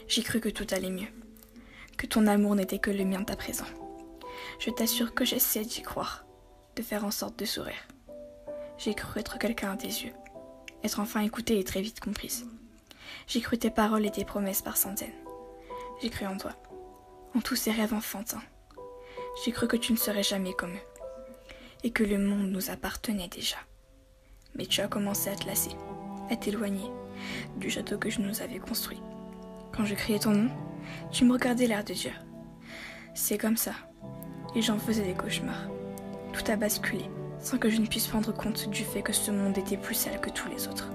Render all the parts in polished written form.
J'ai cru que tout allait mieux, que ton amour n'était que le mien à présent. Je t'assure que j'essaie d'y croire, de faire en sorte de sourire. J'ai cru être quelqu'un à tes yeux, être enfin écoutée et très vite comprise. J'ai cru tes paroles et tes promesses par centaines. J'ai cru en toi, en tous ces rêves enfantins. J'ai cru que tu ne serais jamais comme eux, et que le monde nous appartenait déjà. Mais tu as commencé à te lasser, à t'éloigner du château que je nous avais construit. Quand je criais ton nom, tu me regardais l'air de dire. C'est comme ça, et j'en faisais des cauchemars. Tout a basculé, sans que je ne puisse rendre compte du fait que ce monde était plus sale que tous les autres.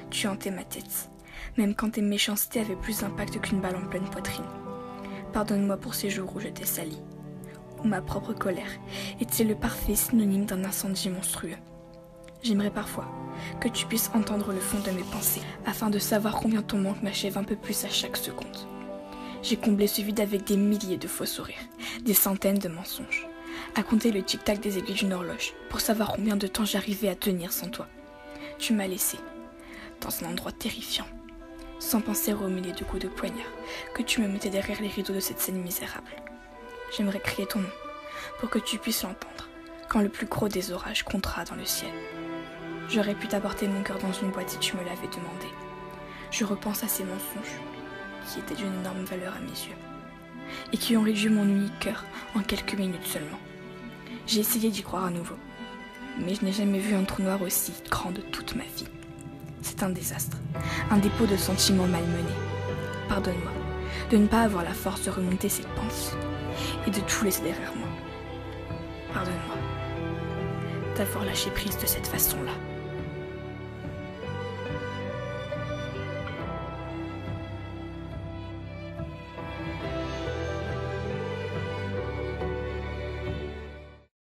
Tu hantais ma tête, même quand tes méchancetés avaient plus d'impact qu'une balle en pleine poitrine. Pardonne-moi pour ces jours où je t'ai sali, où ma propre colère était le parfait synonyme d'un incendie monstrueux. J'aimerais parfois que tu puisses entendre le fond de mes pensées, afin de savoir combien ton manque m'achève un peu plus à chaque seconde. J'ai comblé ce vide avec des milliers de faux sourires, des centaines de mensonges, à compter le tic-tac des aiguilles d'une horloge, pour savoir combien de temps j'arrivais à tenir sans toi. Tu m'as laissé dans un endroit terrifiant, sans penser aux milliers de coups de poignard que tu me mettais derrière les rideaux de cette scène misérable. J'aimerais crier ton nom, pour que tu puisses l'entendre, quand le plus gros des orages comptera dans le ciel. J'aurais pu t'apporter mon cœur dans une boîte si tu me l'avais demandé. Je repense à ces mensonges, qui étaient d'une énorme valeur à mes yeux, et qui ont réduit mon unique cœur en quelques minutes seulement. J'ai essayé d'y croire à nouveau, mais je n'ai jamais vu un trou noir aussi grand de toute ma vie. C'est un désastre, un dépôt de sentiments malmenés. Pardonne-moi de ne pas avoir la force de remonter cette pente et de tout laisser derrière moi. Pardonne-moi d'avoir lâché prise de cette façon-là.